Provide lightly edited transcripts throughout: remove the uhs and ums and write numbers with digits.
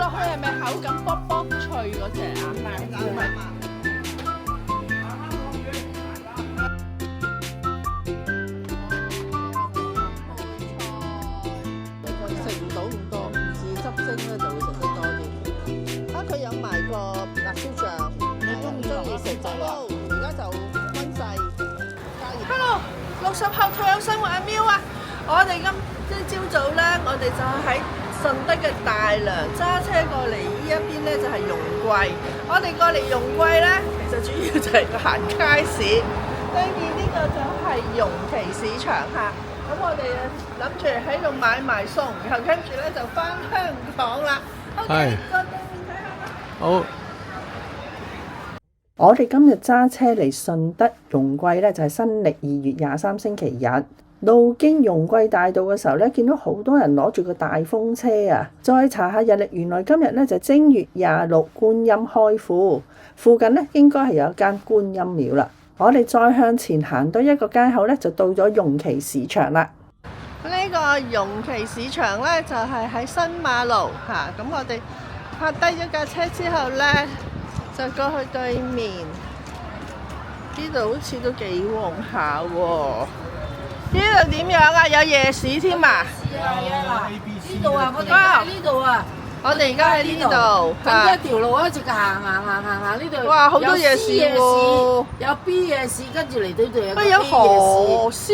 落去係咪口感卜卜脆嗰只啊？食唔到咁多，豉汁蒸咧就會食得多啲。啊，佢有埋個辣椒醬，你中唔中意食就落。而家就溫細。Hello， 60後退休生活阿喵啊！我哋今朝早咧，我哋就喺順德嘅大良揸車過嚟呢一邊咧，就係容桂。我哋過嚟容桂咧，其實主要就係個行街市。對面呢個就係容奇市場嚇。咁我哋諗住喺度買埋餸，然後跟住咧就翻香港啦。OK，過對面睇下啦。好。我哋今日揸車嚟順德容桂咧，就係新曆2月23星期日。路經容桂大道嘅時候咧，見到好多人攞住個大風車啊！再查下日曆，原來今日咧就正月26觀音開庫，附近咧應該係有一間觀音廟啦。我哋再向前行多一個街口咧，就到咗容奇市場啦。呢個容奇市場咧就係喺新馬路嚇，咁我哋泊低咗架車之後咧，就過去對面。呢度好似都幾旺下喎。呢度點樣啊？有夜市添啊！呢度啊，我哋喺呢度啊。我哋而家喺呢度，咁一條路一直行呢度。哇，好多夜市喎！有 B 夜市，跟住嚟到呢度有 A 夜市。有河鮮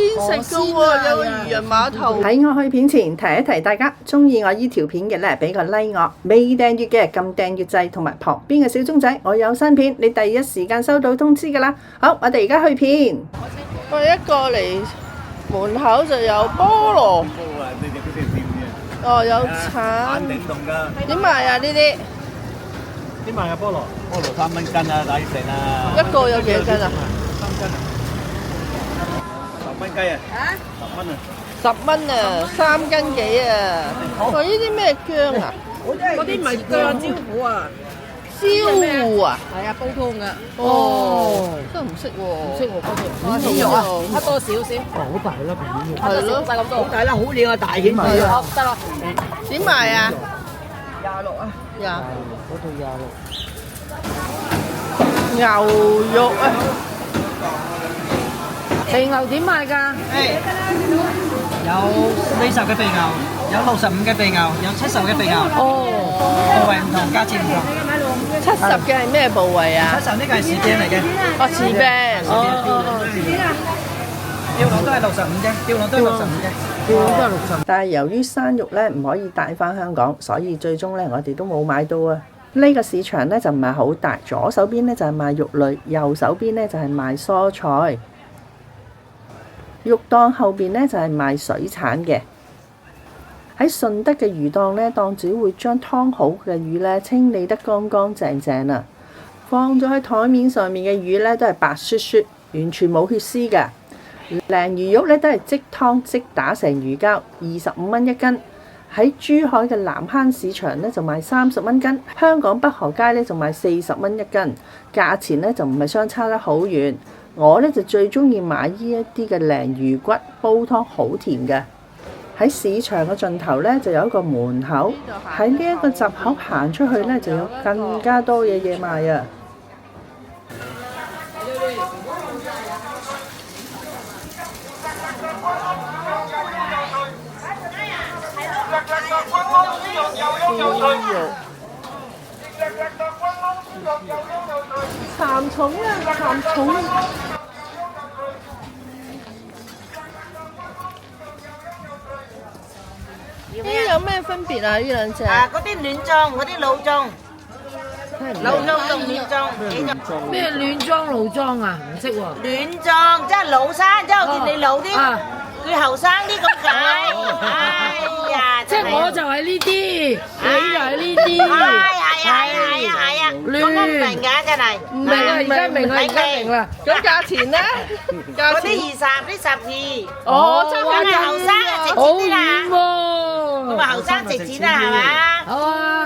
食㗎喎，有個漁人碼頭。喺我去片前提一提大家，中意我依條片嘅咧，俾個 like 我。未訂閱嘅撳訂閱掣同埋旁邊嘅小鐘仔，我有新片，你第一時間收到通知㗎啦。好，我哋而家去片。我哋一過嚟門口就有菠蘿。哦，有橙。點賣啊？呢啲？點賣啊？菠蘿3蚊斤啊，抵食啊！一個有幾多斤啊？3斤啊！10蚊雞啊！10蚊啊！10蚊啊，3斤幾啊！哇！呢啲咩薑啊？嗰啲唔係薑招虎啊！招糊啊！係啊，煲湯㗎。哦，真係唔識喎。唔識喎，嗰條片肉啊，黑多少少。好大粒片肉。係咯，細咁多。好大粒，好靚啊！大片賣好得啦。點賣啊26啊。嗰度26。牛肉啊！肥牛點賣㗎？有40嘅肥牛，有65嘅肥牛，有70嘅肥牛。哦，部位唔同，價錢唔同。 70嘅係咩部位啊70呢個係士啤嚟嘅。哦，士啤。吊籠都係65啫，吊籠都係65啫。吊籠都係60。但係由於生肉咧唔可以帶翻香港，所以最終咧我哋都冇買到啊。呢個市場咧就唔係好大，左手邊咧就係賣肉類，右手邊咧就係賣蔬菜。肉檔後邊咧就係賣水產嘅。喺順德嘅魚檔咧，檔主會將劏好嘅魚咧清理得乾乾淨淨啊，放咗喺台面上面嘅魚咧都係白雪雪，完全冇血絲㗎。鯪魚肉咧都係即劏即打成魚膠，25蚊一斤。喺珠海嘅南坑市場咧就賣30蚊斤，香港北河街咧就賣40蚊一斤，價錢咧就唔係相差得好遠。我咧就最中意買呢一啲嘅鯪魚骨，煲湯好甜嘅。喺市場嘅盡頭咧就有一個門口，喺呢一個閘口行出去咧就有更加多嘢賣啊！蠶蟲啊，蠶蟲！呢有咩分別啊？呢兩隻？啊，嗰啲暖裝，嗰啲老裝，老裝同暖裝。咩暖裝老裝啊？唔識喎。暖裝即係老生，即係好似你老啲，佢後生啲咁解。哎呀，即係我就係呢啲，你就係呢啲。係啊，我都唔明㗎，真係。唔明啊！而家明啦，而家明啦。咁價錢咧？嗰啲20，啲12。哦，真係後生啊，值好錢啲啦。遠喎！咁啊，後生值錢啦，係嘛？啊，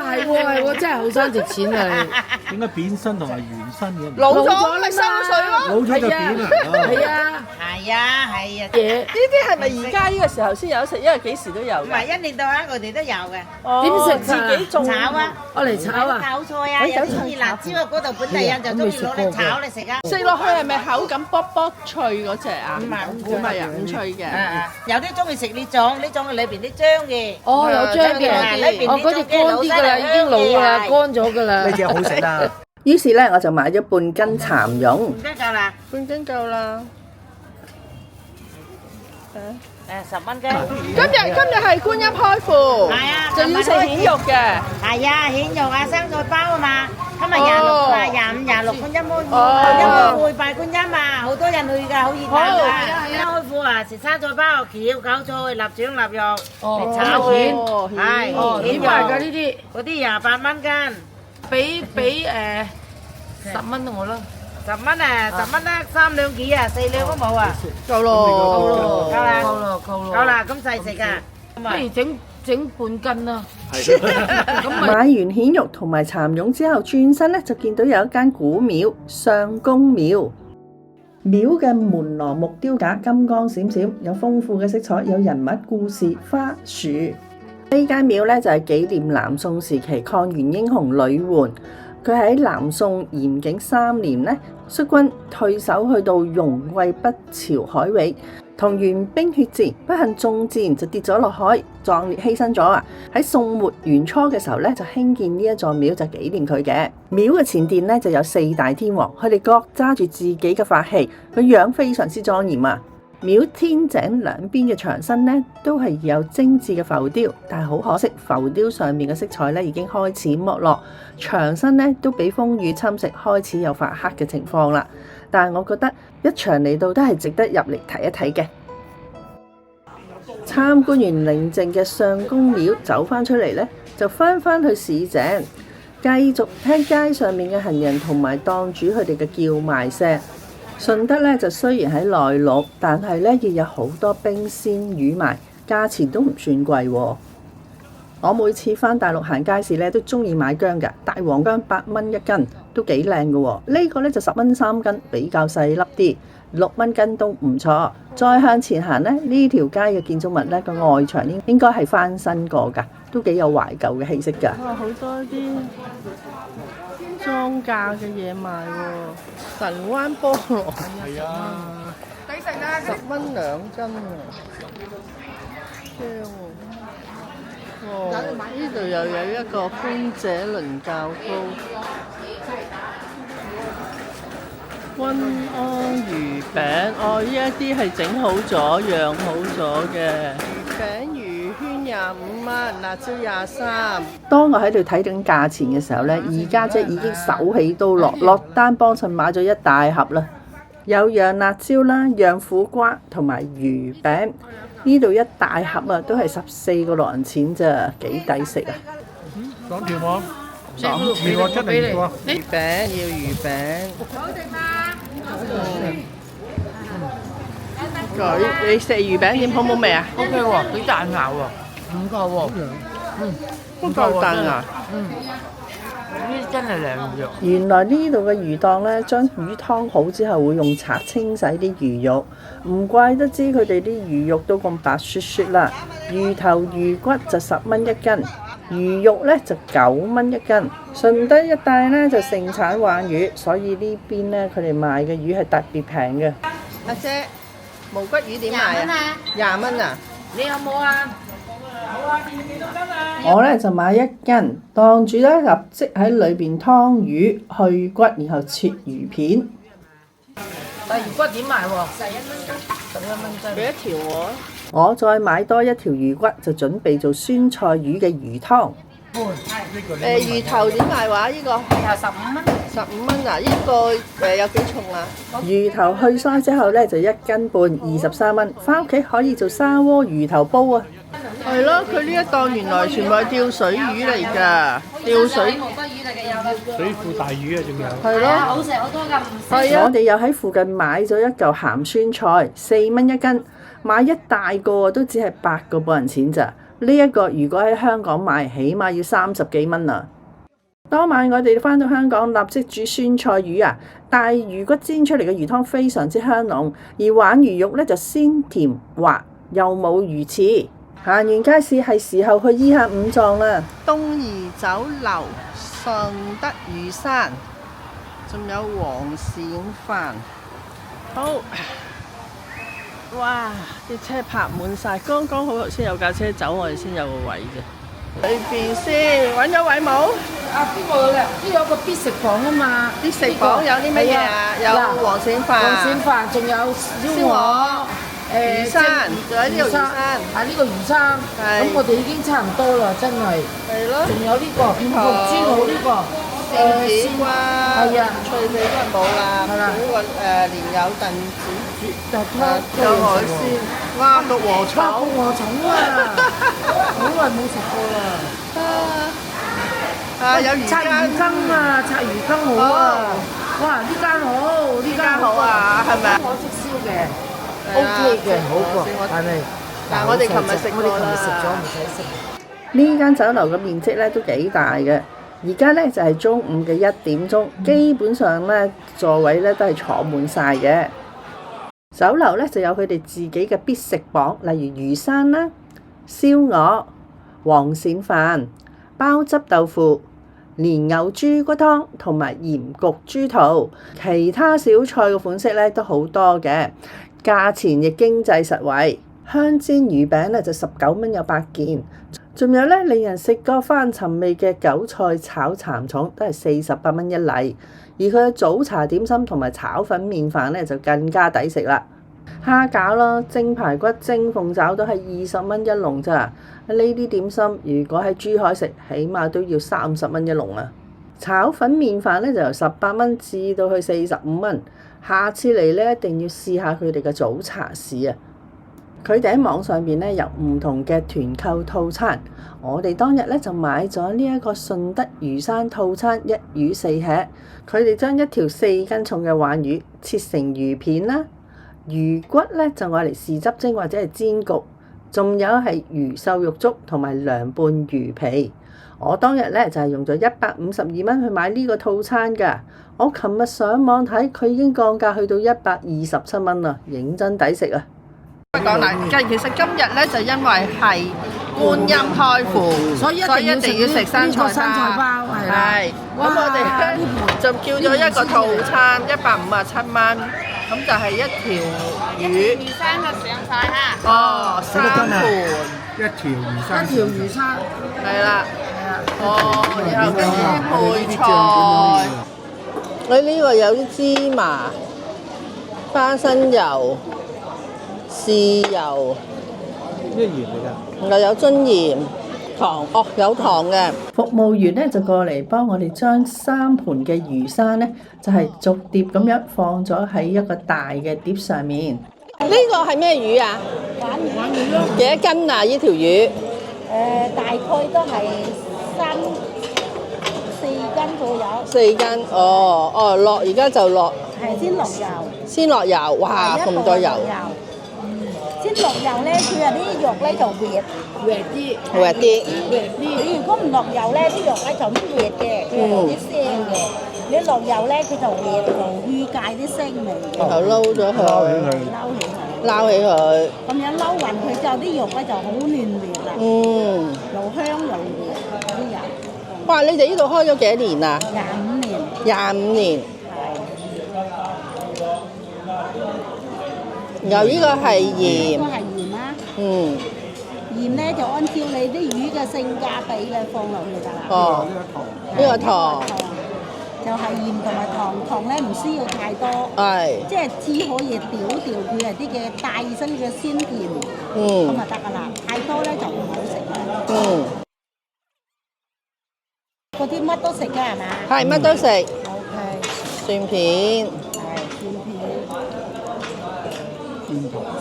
係喎，真係後生值錢啊！應該扁身同埋圓身嘅。老咗咪收水咯。老咗就點啊？係啊，係啊係啊，嘢呢啲係咪而家呢個時候先有食？因為幾時都有㗎。唔係一年到黑我哋都有嘅。哦點食自己種炒啊，我嚟炒啊，炒菜啊，有啲中意辣椒啊，嗰度本地人就中意攞嚟炒嚟食啊。食落去係咪口感卜卜脆嗰只啊？唔係唔係啊，唔脆嘅。有啲中意食呢種嘅裏邊啲漿嘅。哦有漿嘅，哦嗰隻乾啲㗎啦，已經老㗎啦，乾咗㗎啦。呢隻好食啊！於是咧，我就買咗半斤蠶蛹，唔得夠啦，半斤夠啦。10蚊雞。今日係觀音開庫，係啊就要食蜆肉嘅。係啊，蜆肉啊，生菜包啊嘛。今日26啊，25、26觀音開庫，哦觀音會拜觀音啊，好多人去㗎，好熱鬧㗎。開庫啊，食生菜包、蕎、韭菜、臘腸、臘肉嚟炒蜆，係點賣㗎呢啲？嗰啲28蚊斤。俾10蚊我啦。 10蚊啊，10蚊啦，3兩幾啊，4兩都冇啊，夠咯，夠啦，夠啦，夠啦。夠啦，咁細食啊，不如整半斤啦。買完蜆肉同埋蠶蛹之後，轉身咧就見到有一間古廟上公廟。廟嘅門羅木雕架金光閃閃，有豐富嘅色彩，有人物故事、花樹。呢間廟咧就係紀念南宋時期抗元英雄呂煥。佢喺南宋延景3年咧，率軍退守去到容桂北朝海域，同元兵血戰，不幸中箭就跌咗落海，壯烈犧牲咗啊！喺宋末元初嘅時候咧，就興建呢一座廟就紀念佢嘅。廟嘅前殿咧就有4大天王，佢哋各揸住自己嘅法器，佢樣非常之莊嚴啊！廟天井兩邊嘅牆身咧都係有精緻嘅浮雕，但係好可惜，浮雕上面嘅色彩咧已經開始剝落，牆身咧都俾風雨侵蝕，開始有發黑嘅情況啦。但係我覺得一場嚟到都係值得入嚟睇一睇嘅。參觀完寧靜嘅上公廟，走翻出嚟咧，就翻去市井，繼續聽街上面嘅行人同埋檔主佢哋嘅叫賣聲。順德咧就雖然喺內陸，但係咧亦有好多冰鮮魚賣，價錢都唔算貴喎。我每次返大陸行街市咧，都中意買薑㗎，大黃薑8蚊一斤，都幾靚㗎喎。呢個咧就10蚊3斤，比較細粒啲，6蚊斤都唔錯。再向前行咧，呢條街嘅建築物咧個外牆應該係翻新過㗎，都幾有懷舊嘅氣息㗎。哇，好多啲莊稼嘅嘢賣喎，神灣菠蘿係啊，抵食啊，10蚊2斤喎，香喎。哦，呢度又有一個寬姐倫較糕，均安魚餅，哦，呢一啲係整好咗、釀好咗嘅魚餅魚圈25蚊，辣椒23。當我喺度睇緊價錢嘅時候呢，二家姐已經手起刀落單幫襯買咗一大盒啦，有釀辣椒啦、釀苦瓜同埋魚餅。呢度一大盒啊，都係14個6銀錢咋，幾抵食啊！講條網，爽魚我出嚟過。魚餅要魚餅。你食魚餅點好冇味啊 OK 喎，幾彈牙喎，唔夠喎，都夠彈牙。呢啲真係靚肉。原來呢度嘅魚檔呢，將魚湯好之後會用刷清洗啲魚肉，唔怪得知佢哋啲魚肉都咁白雪雪啦。魚頭魚骨就10蚊一斤，魚肉呢就9蚊一斤。順德一帶呢就盛產鯇魚，所以呢邊呢，佢哋賣嘅魚係特別平嘅。阿姐，無骨魚點賣啊？20蚊啊！你有冇啊？我咧就買1斤，檔主咧立即喺裏邊劏魚去骨，然後切魚片。但魚骨點賣喎？11蚊斤，11蚊斤。俾一條我再買多1條魚骨，就準備做酸菜魚嘅魚湯。魚頭點賣話？呢個又15蚊。15蚊啊！呢個有幾重啊？魚頭去腮之後咧就1斤半，23蚊。翻屋企可以做砂鍋魚頭煲啊！係咯，佢呢一檔原來全部係吊水魚嚟㗎，吊水水庫大魚啊，仲有。係咯，好食好多㗎，唔係啊！我哋又喺附近買咗一嚿鹹酸菜，4蚊一斤，買一大個都只係8個半銀錢咋。呢一個如果喺香港買，起碼要30幾蚊啊！當晚我哋翻到香港，立即煮酸菜魚啊！大魚骨煎出嚟嘅魚湯非常之香濃，而鯇魚肉咧就鮮甜滑，又冇魚刺。行完街市係時候去醫下五臟啦。東怡酒樓、順德魚生，仲有黃鱔飯。好，哇！啲車泊滿晒，剛剛好頭先有架車走，我哋先有個位啫。裏邊先揾咗位冇？啊，邊個咧？呢有個必食房啊嘛。啲食房有啲乜嘢啊？有黃鱔飯、黃鱔飯，仲有燒鵝。魚生，仲有呢個魚生，啊呢個魚生，咁我哋已經差唔多啦，真係。係咯。仲有呢個豬腦呢個，扇子瓜，係啊，脆皮都係冇啦。係啦。呢個蓮藕燉子，有海鮮，哇！六禾蟲，六禾蟲啊！好耐冇食過啦。有魚拆魚羹啊，拆魚羹好啊！哇！呢間好，呢間好啊，係咪？我識燒嘅。O.K. 嘅，好過，係咪？但係我哋琴日食過啦。我哋琴日食咗，唔使食。呢間酒樓嘅面積咧都幾大嘅，而家咧就係中午嘅1點鐘，基本上咧座位咧都係坐滿晒嘅。酒樓咧就有佢哋自己嘅必食榜，例如魚生啦、燒鵝、黃鱔飯、鮑汁豆腐、蓮藕豬骨湯同埋鹽焗豬肚，其他小菜嘅款式咧都好多嘅。價錢亦經濟實惠，香煎魚餅咧就19蚊有8件，仲有咧令人食過翻尋味嘅韭菜炒蠶蟲都係48蚊一例，而佢嘅早茶點心同埋炒粉麵飯咧就更加抵食啦。蝦餃啦、蒸排骨、蒸鳳爪都係20蚊一籠咋，呢啲點心如果喺珠海食，起碼都要30蚊一籠啊。炒粉麵飯咧就由18蚊至到去45蚊。下次嚟咧，一定要試下佢哋嘅早茶市啊！佢哋喺網上邊咧有唔同嘅團購套餐，我哋當日咧就買咗呢一個順德魚生套餐，1魚4吃。佢哋將1條4斤重嘅鯇魚切成魚片啦，魚骨咧就愛嚟豉汁蒸或者係煎焗，仲有係魚瘦肉粥同埋涼拌魚皮。我當日咧就係用咗152蚊去買呢個套餐㗎。我琴日上網睇，佢已經降價去到127蚊啦，認真抵食啊！講啦，其實今日咧就因為係觀音開庫，所以一定要食生菜包，係啦。咁我哋咧就叫咗一個套餐，157蚊，咁就係1條魚。魚生就上菜嚇。哦，3盤。一條魚生。一條魚生。係啦。哦，然後跟住配菜。佢呢個有啲芝麻、花生油、豉油，咩鹽嚟㗎？又有樽鹽、糖，有糖嘅。服務員咧就過嚟幫我哋將3盤嘅魚生咧，就係逐碟咁樣放咗喺一個大嘅碟上面。呢個係咩魚啊？鯇魚咯。幾多斤啊？呢條魚？大概都係4斤左右。4斤，落而家就落。係先落油。先落油，哇！咁多油。先落油咧，佢話啲肉咧就滑啲。滑啲。你如果唔落油咧，啲肉咧就唔滑嘅，佢有啲腥嘅。你落油咧，佢就滑就去界啲腥味。然後撈咗佢。撈起佢。咁樣撈勻佢之後，啲肉咧就好嫩滑啦。又香又滑啲油。哇！你哋呢度開咗幾多年啊？25年。25年。然後呢個係鹽。呢個係鹽啦。鹽咧就按照你啲魚嘅性價比咧放落去㗎啦。呢個糖。就係鹽同埋糖，糖咧唔需要太多。係。即係只可以調佢係啲嘅帶身嘅鮮甜。咁就得㗎啦，太多咧就唔好食啦。嗰啲乜都食㗎係嘛？係乜都食。OK。蒜片。係蒜片。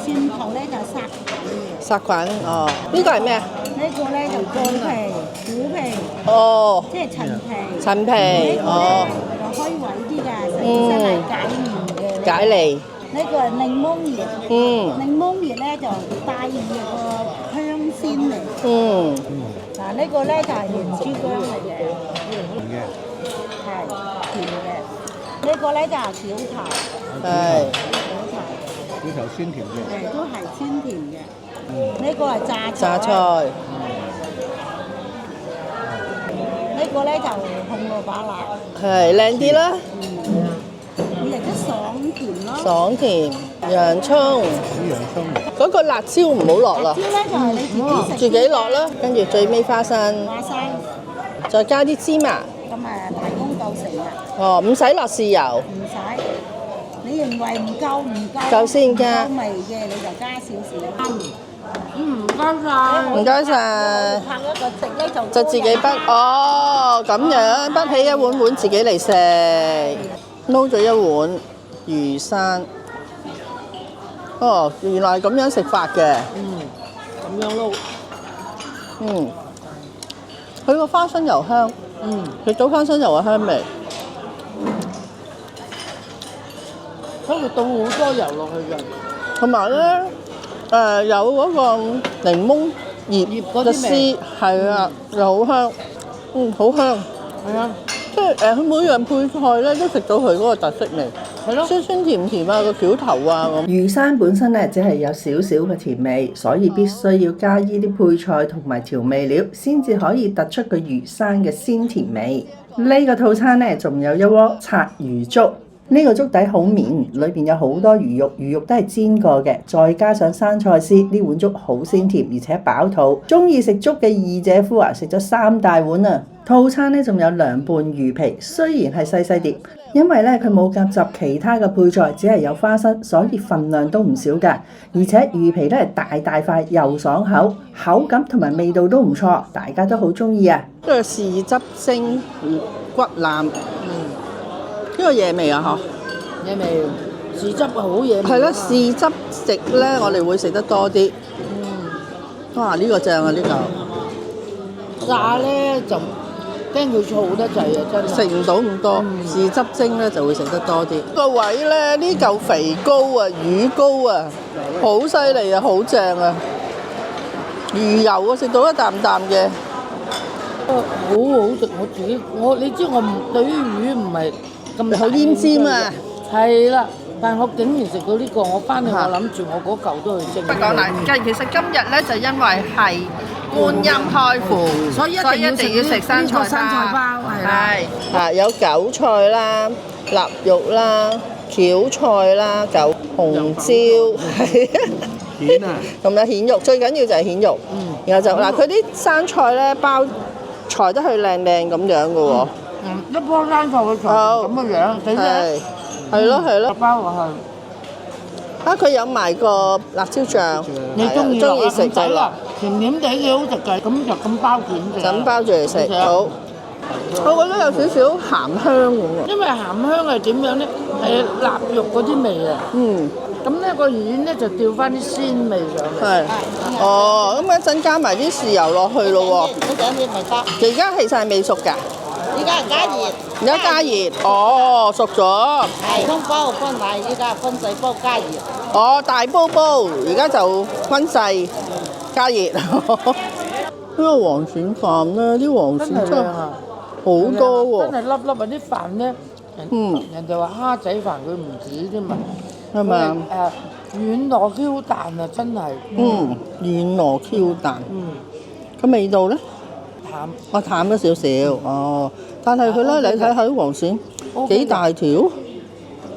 蒜頭咧就殺菌嘅。殺菌呢個係咩啊？呢個咧就乾皮、虎皮。即係陳皮。陳皮。就開胃啲㗎，真係解悶嘅。解膩。呢個係檸檬葉。檸檬葉咧就帶住個香鮮嚟。嗱，呢個咧就係圓珠薑嚟嘅。呢個咧就係小頭，係呢頭酸甜嘅。誒都係鮮甜嘅。呢個係榨榨菜，菜，呢個咧就紅蘿蔔啦，係靚啲啦，你嚟得爽甜咯。爽甜，洋葱，嗰個辣椒唔好落啦椒，咧就係你自己食，自己落啦，跟住最尾花生，花生，再加啲芝麻，咁大功告成啊！哦，唔使落豉油，唔使，你認為唔夠夠先加唔夠味嘅你就加少少。唔該晒。唔該晒。拍一個直咧就自己滗，哦，咁樣滗起一碗碗自己嚟食，撈咗一碗魚生，哦，原來係咁樣食法嘅，咁樣撈。嗯，佢個花生油香，食到花生油嘅香味，佢會倒好多油落去嘅。同埋咧，有嗰個檸檬葉嘅葉嗰啲味絲，係啊，又好香，好香，係啊，即係佢每樣配菜咧都食到佢嗰個特色味。係咯。酸酸甜甜啊，個橋頭啊咁。魚生本身咧只係有少少嘅甜味，所以必須要加依啲配菜同埋調味料，先至可以突出個魚生嘅鮮甜味。呢個套餐咧仲有一鍋拆魚粥，呢個粥底好綿，裏邊有好多魚肉，魚肉都係煎過嘅，再加上生菜絲，呢碗粥好鮮甜而且飽肚。中意食粥嘅二姐夫啊，食咗3大碗啊！套餐咧仲有涼拌魚皮，雖然係細細碟，因為咧佢冇夾雜其他嘅配菜，只係有花生，所以份量都唔少㗎。而且魚皮咧係大塊又爽口，口感同埋味道都唔錯，大家都好中意啊！呢個豉汁蒸骨腩，呢個嘢味啊嗬，嘢味，豉汁好嘢味。係咯，豉汁食咧我哋會食得多啲。哇！呢個正啊，呢個炸咧就驚佢燥得滯啊，真係。食唔到咁多，豉汁蒸咧就會食得多啲。個位咧呢嚿肥膏啊，魚膏啊，好犀利啊，好正啊！魚油啊，食到一啖啖嘅。好好食，我自己你知我唔對於魚唔係咁好奄尖啊！係啦，但係我竟然食到呢個，我翻去我諗住我嗰嚿都去蒸。不講啦，其實今日咧就因為係觀音開庫，所以一定要食生菜包，係啦。係有韭菜啦、臘肉啦、蕎菜啦、紅椒，係蜆啊，同埋蜆肉，最緊要就係蜆肉。然後就嗱，佢啲生菜咧包裁得佢靚靚咁樣嘅喎。一樖生菜會裁咁嘅樣，係咯。包落去。啊！佢有埋個辣椒醬，你中意食就落，甜甜地幾好食嘅，咁就咁包卷嘅。咁包住嚟食，好。我覺得有少少鹹香咁喎。因為鹹香係點樣咧？係臘肉嗰啲味啊。咁咧個魚咧就調翻啲鮮味上嚟。係。哦，咁一陣加埋啲豉油落去咯喎。嗰陣你咪得，而家其實係未熟㗎。依家係加熱，而家加熱，哦，熟咗。係通煲分大，依家分細煲加熱。哦，大煲煲，而家就分細加熱。呢個黃鱔飯咧，啲黃鱔真係好多喎。真係粒粒啊！啲飯咧，人哋話蝦仔飯佢唔止添嘛，係咪啊？軟糯 Q 彈啊！真係。軟糯 Q 彈。個味道咧？淡。我淡咗少少，哦。但係佢咧，你睇下啲黃鱔幾大條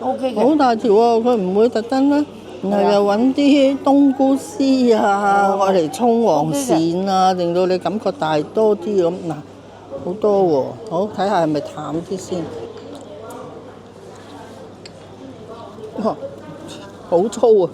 ，OK 嘅，好大條喎！佢唔會特登咧，然後又揾啲冬菇絲啊，我嚟沖黃鱔啊，令到你感覺大多啲咁嗱，好多喎！好睇下係咪淡啲先。哇！好粗啊！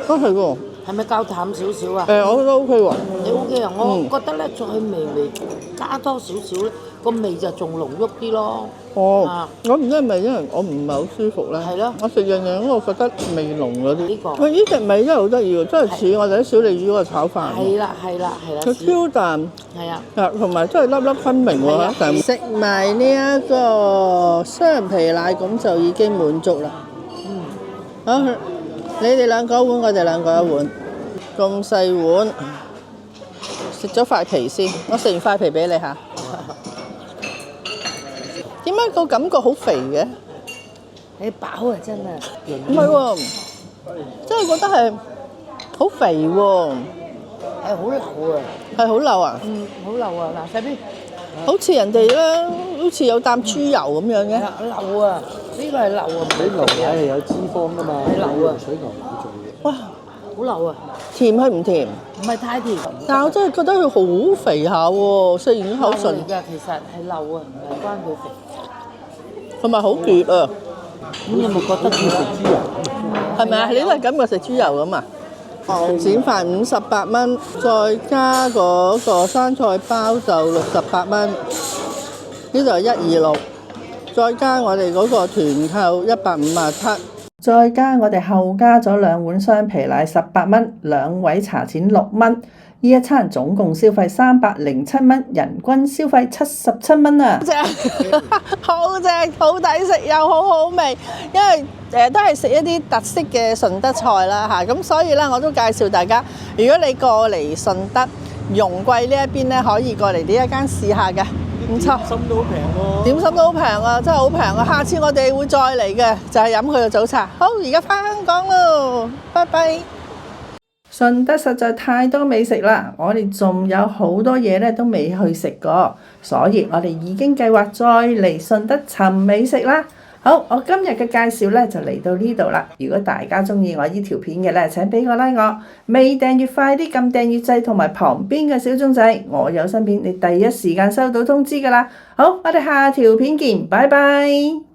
都係喎。係咪較淡少少啊？我覺得 OK 喎。你 OK 啊？我覺得咧，再微加多少少咧，個味就仲濃郁啲咯。我唔知係咪因為我唔係好舒服咧？係咯。我食樣樣我覺得味濃嗰啲。呢個。喂，呢隻味真係好得意喎，真係似我哋啲小鯉魚嗰個炒飯。係啦。佢超淡。係啊。同埋真係粒粒分明喎。食埋呢一個雙皮奶咁就已經滿足啦。好。你哋兩個一碗，我哋兩個一碗，咁細碗，食咗塊皮先，我食完塊皮俾你嚇。點解個感覺好肥嘅？你飽啊，真係。唔係喎，真係覺得係好肥喎。係好流啊！係好流啊！好流啊！嗱，細邊好似人哋咧，好似有啖豬油咁樣嘅。流啊！呢個係流啊，唔係牛奶係有脂肪㗎嘛，係流啊，水牛奶做嘅。哇！好流啊！甜佢唔甜？唔係太甜，但我真係覺得佢好肥下喎，食完口唇，㗎，其實係流啊，唔係關佢肥。同埋好絕啊！咁你有冇覺得佢食豬油？係咪啊？你都係感覺食豬油咁啊？展飯58蚊，再加嗰個生菜包就68蚊。呢度係126，再加我哋嗰個團購157，再加我哋後加咗2碗雙皮奶18蚊，2位茶錢6蚊。呢一餐總共消費307蚊，人均消費77蚊啊！正，好正，好抵食又好好味，因為都係食一啲特色嘅順德菜啦嚇，咁所以咧我都介紹大家，如果你過嚟順德容桂呢一邊咧，可以過嚟呢一間試下嘅，唔錯。點心都好平喎。點心都好平啊，真係好平啊！下次我哋會再嚟嘅，就係飲佢嘅早茶。好，而家返香港咯，拜拜。順德實在太多美食啦，我哋仲有好多嘢咧都未去食過，所以我哋已經計劃再嚟順德尋美食啦。好，我今日嘅介紹咧就嚟到呢度啦。如果大家中意我呢條片嘅咧，請俾個 like 我，未訂閱快啲撳訂閱掣同埋旁邊嘅小鐘仔，我有新片你第一時間收到通知㗎啦。好，我哋下條片見，拜拜。